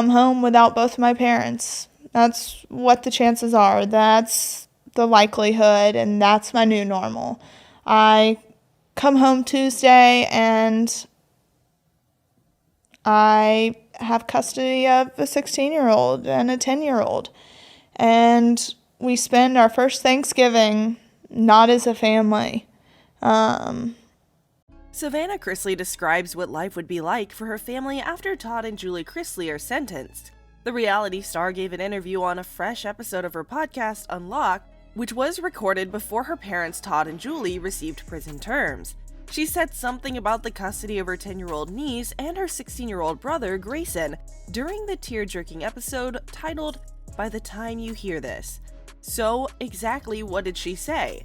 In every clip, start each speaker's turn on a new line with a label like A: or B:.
A: I'm home without both of my parents. That's what the chances are. That's the likelihood, and that's my new normal. I come home Tuesday and I have custody of a 16-year-old and a 10-year-old. And we spend our first Thanksgiving not as a family.
B: Savannah Chrisley describes what life would be like for her family after Todd and Julie Chrisley are sentenced. The reality star gave an interview on a fresh episode of her podcast, Unlocked, which was recorded before her parents Todd and Julie received prison terms. She said something about the custody of her 10-year-old niece and her 16-year-old brother, Grayson, during the tear-jerking episode titled, "By the Time You Hear This." So, exactly what did she say?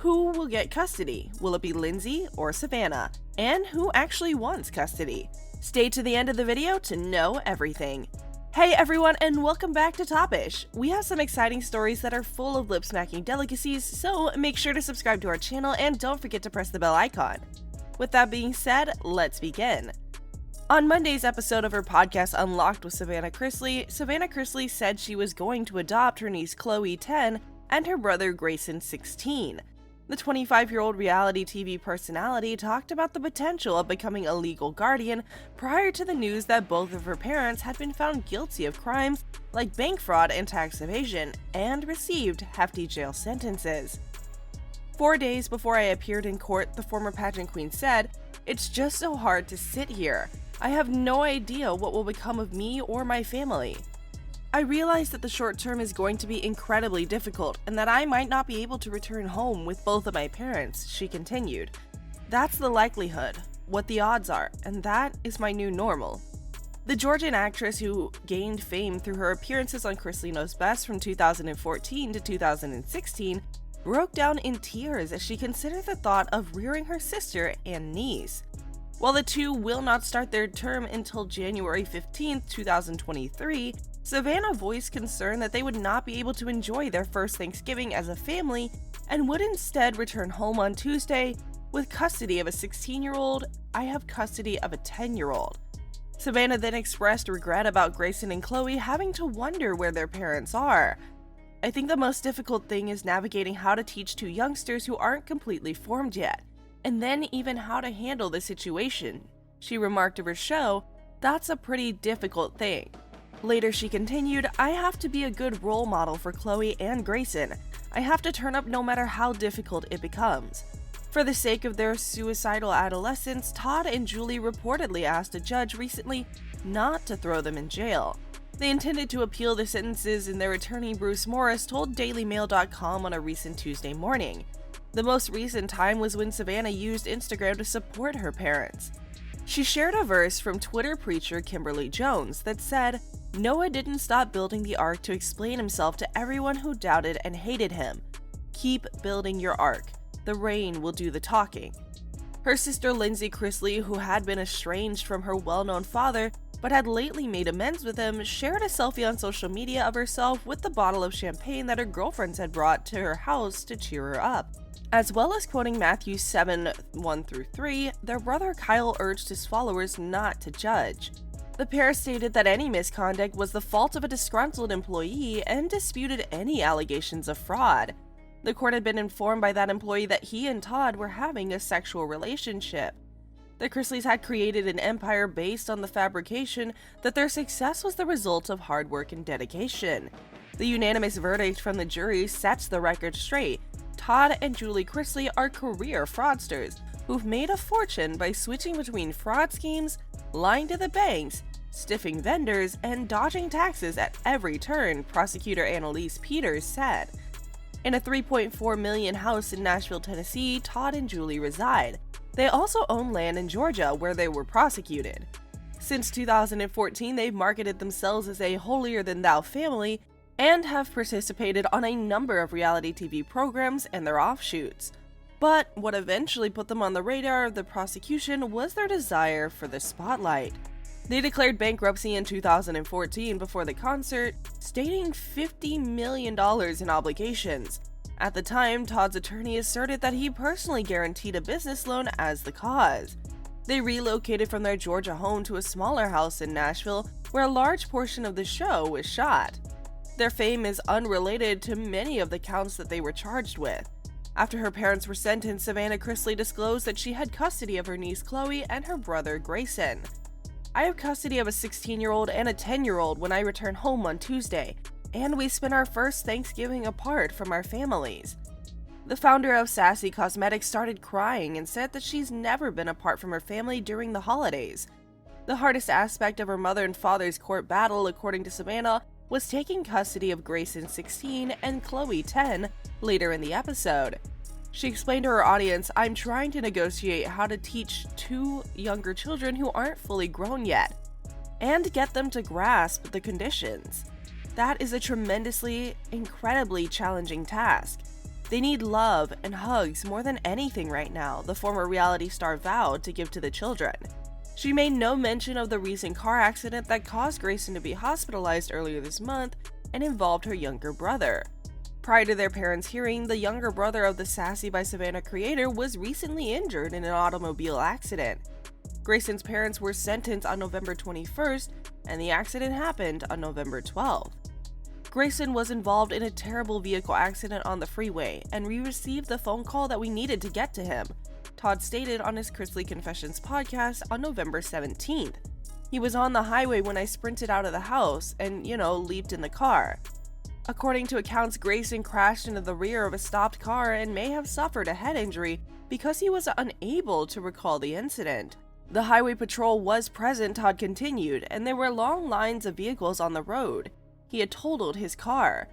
B: Who will get custody? Will it be Lindsey or Savannah? And who actually wants custody? Stay to the end of the video to know everything. Hey everyone, and welcome back to Topish. We have some exciting stories that are full of lip-smacking delicacies, so make sure to subscribe to our channel and don't forget to press the bell icon. With that being said, let's begin. On Monday's episode of her podcast Unlocked with Savannah Chrisley said she was going to adopt her niece Chloe, 10, and her brother Grayson, 16. The 25-year-old reality TV personality talked about the potential of becoming a legal guardian prior to the news that both of her parents had been found guilty of crimes like bank fraud and tax evasion and received hefty jail sentences. 4 days before I appeared in court, the former pageant queen said, "It's just so hard to sit here. I have no idea what will become of me or my family. I realize that the short term is going to be incredibly difficult and that I might not be able to return home with both of my parents," she continued. "That's the likelihood, what the odds are, and that is my new normal." The Georgian actress, who gained fame through her appearances on Chrisley Knows Best from 2014 to 2016, broke down in tears as she considered the thought of rearing her sister and niece. While the two will not start their term until January 15, 2023, Savannah voiced concern that they would not be able to enjoy their first Thanksgiving as a family and would instead return home on Tuesday with custody of a 16-year-old. "I have custody of a 10-year-old. Savannah then expressed regret about Grayson and Chloe having to wonder where their parents are. "I think the most difficult thing is navigating how to teach two youngsters who aren't completely formed yet, and then even how to handle the situation," she remarked of her show. "That's a pretty difficult thing." Later she continued, "I have to be a good role model for Chloe and Grayson. I have to turn up no matter how difficult it becomes." For the sake of their suicidal adolescence, Todd and Julie reportedly asked a judge recently not to throw them in jail. They intended to appeal the sentences, and their attorney Bruce Morris told DailyMail.com on a recent Tuesday morning. The most recent time was when Savannah used Instagram to support her parents. She shared a verse from Twitter preacher Kimberly Jones that said, "Noah didn't stop building the ark to explain himself to everyone who doubted and hated him. Keep building your ark. The rain will do the talking." Her sister Lindsey Chrisley, who had been estranged from her well-known father but had lately made amends with him, shared a selfie on social media of herself with the bottle of champagne that her girlfriends had brought to her house to cheer her up. As well as quoting Matthew 7:1-3, their brother Kyle urged his followers not to judge. The pair stated that any misconduct was the fault of a disgruntled employee and disputed any allegations of fraud. The court had been informed by that employee that he and Todd were having a sexual relationship. The Chrisleys had created an empire based on the fabrication that their success was the result of hard work and dedication. The unanimous verdict from the jury sets the record straight. Todd and Julie Chrisley are career fraudsters who've made a fortune by switching between fraud schemes, lying to the banks, stiffing vendors, and dodging taxes at every turn, prosecutor Annalise Peters said. In a $3.4 million house in Nashville, Tennessee, Todd and Julie reside. They also own land in Georgia, where they were prosecuted. Since 2014, they've marketed themselves as a holier-than-thou family and have participated on a number of reality TV programs and their offshoots. But what eventually put them on the radar of the prosecution was their desire for the spotlight. They declared bankruptcy in 2014 before the concert, stating $50 million in obligations. At the time, Todd's attorney asserted that he personally guaranteed a business loan as the cause. They relocated from their Georgia home to a smaller house in Nashville, where a large portion of the show was shot. Their fame is unrelated to many of the counts that they were charged with. After her parents were sentenced, Savannah Chrisley disclosed that she had custody of her niece Chloe and her brother Grayson. "I have custody of a 16-year-old and a 10-year-old when I return home on Tuesday, and we spent our first Thanksgiving apart from our families." The founder of Sassy Cosmetics started crying and said that she's never been apart from her family during the holidays. The hardest aspect of her mother and father's court battle, according to Savannah, was taking custody of Grayson 16 and Chloe 10 later in the episode. She explained to her audience, "I'm trying to negotiate how to teach two younger children who aren't fully grown yet, and get them to grasp the conditions. That is a tremendously, incredibly challenging task. They need love and hugs more than anything right now," the former reality star vowed to give to the children. She made no mention of the recent car accident that caused Grayson to be hospitalized earlier this month and involved her younger brother. Prior to their parents' hearing, the younger brother of the Sassy by Savannah creator was recently injured in an automobile accident. Grayson's parents were sentenced on November 21st, and the accident happened on November 12th. Grayson was involved in a terrible vehicle accident on the freeway, and we received the phone call that we needed to get to him, Todd stated on his Chrisley Confessions podcast on November 17th. "He was on the highway when I sprinted out of the house and, leaped in the car." According to accounts, Grayson crashed into the rear of a stopped car and may have suffered a head injury because he was unable to recall the incident. "The highway patrol was present," Todd continued, "and there were long lines of vehicles on the road. He had totaled his car.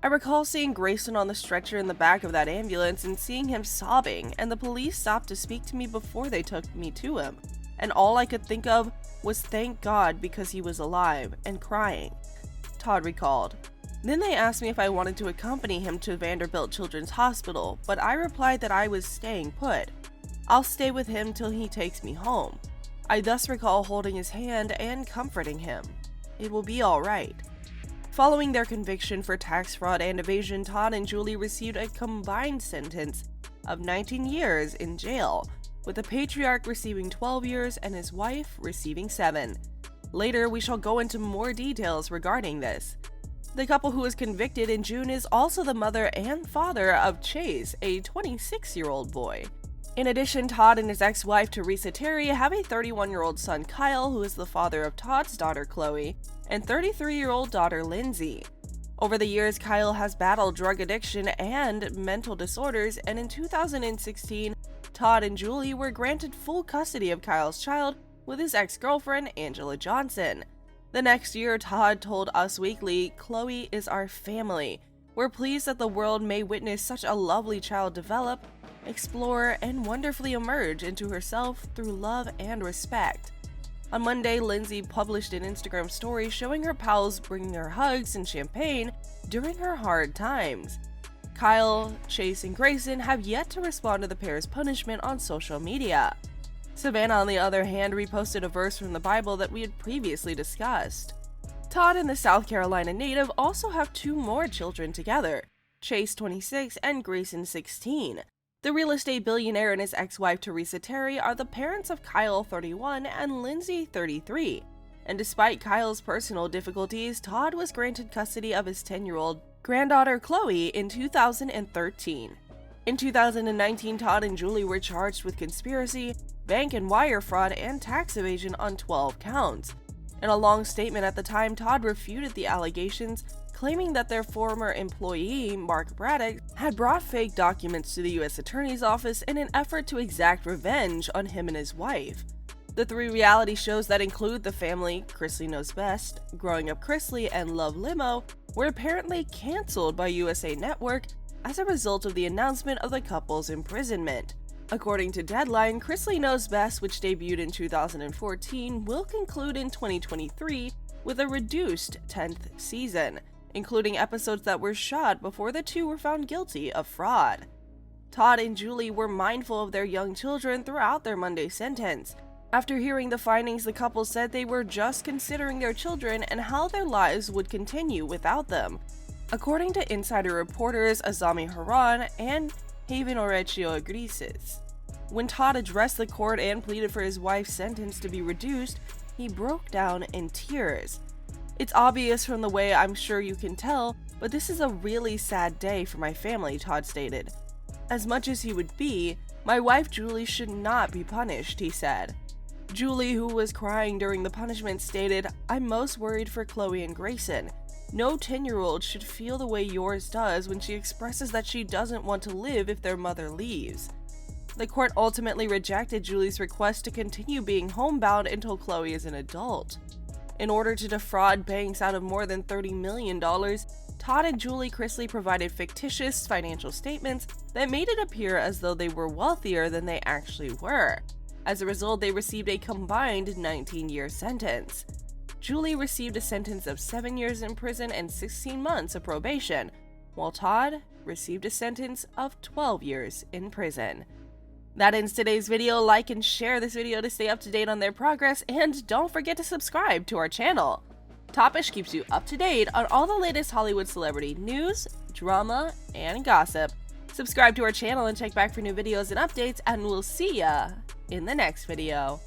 B: I recall seeing Grayson on the stretcher in the back of that ambulance and seeing him sobbing, and the police stopped to speak to me before they took me to him, and all I could think of was thank God because he was alive, and crying," Todd recalled. Then they asked me if I wanted to accompany him to Vanderbilt Children's Hospital, but I replied that I was staying put. "I'll stay with him till he takes me home." I thus recall holding his hand and comforting him. "It will be all right." Following their conviction for tax fraud and evasion, Todd and Julie received a combined sentence of 19 years in jail, with the patriarch receiving 12 years and his wife receiving 7. Later, we shall go into more details regarding this. The couple who was convicted in June is also the mother and father of Chase, a 26-year-old boy. In addition, Todd and his ex-wife Teresa Terry have a 31-year-old son Kyle, who is the father of Todd's daughter Chloe, and 33-year-old daughter Lindsey. Over the years, Kyle has battled drug addiction and mental disorders, and in 2016, Todd and Julie were granted full custody of Kyle's child with his ex-girlfriend Angela Johnson. The next year, Todd told Us Weekly, "Chloe is our family. We're pleased that the world may witness such a lovely child develop, explore, and wonderfully emerge into herself through love and respect." On Monday, Lindsey published an Instagram story showing her pals bringing her hugs and champagne during her hard times. Kyle, Chase, and Grayson have yet to respond to the pair's punishment on social media. Savannah, on the other hand, reposted a verse from the Bible that we had previously discussed. Todd and the South Carolina native also have 2 more children together, Chase 26 and Grayson 16. The real estate billionaire and his ex-wife Teresa Terry are the parents of Kyle 31 and Lindsey 33. And despite Kyle's personal difficulties, Todd was granted custody of his 10-year-old granddaughter Chloe in 2013. In 2019, Todd and Julie were charged with conspiracy, bank and wire fraud, and tax evasion on 12 counts. In a long statement at the time, Todd refuted the allegations, claiming that their former employee, Mark Braddock, had brought fake documents to the U.S. Attorney's Office in an effort to exact revenge on him and his wife. The 3 reality shows that include The Family, Chrisley Knows Best, Growing Up Chrisley, and Love Limo were apparently canceled by USA Network as a result of the announcement of the couple's imprisonment. According to Deadline, Chrisley Knows Best, which debuted in 2014, will conclude in 2023 with a reduced 10th season, including episodes that were shot before the 2 were found guilty of fraud. Todd and Julie were mindful of their young children throughout their Monday sentence. After hearing the findings, the couple said they were just considering their children and how their lives would continue without them. According to insider reporters Azami Haran and Haven Orecchio Grises. When Todd addressed the court and pleaded for his wife's sentence to be reduced, he broke down in tears. "It's obvious from the way I'm sure you can tell, but this is a really sad day for my family," Todd stated. "As much as he would be, my wife Julie should not be punished," he said. Julie, who was crying during the punishment, stated, "I'm most worried for Chloe and Grayson. No 10-year-old should feel the way yours does when she expresses that she doesn't want to live if their mother leaves." The court ultimately rejected Julie's request to continue being homebound until Chloe is an adult. In order to defraud banks out of more than $30 million, Todd and Julie Chrisley provided fictitious financial statements that made it appear as though they were wealthier than they actually were. As a result, they received a combined 19-year sentence. Julie received a sentence of 7 years in prison and 16 months of probation, while Todd received a sentence of 12 years in prison. That ends today's video. Like and share this video to stay up to date on their progress, and don't forget to subscribe to our channel. Topish keeps you up to date on all the latest Hollywood celebrity news, drama, and gossip. Subscribe to our channel and check back for new videos and updates, and we'll see ya in the next video.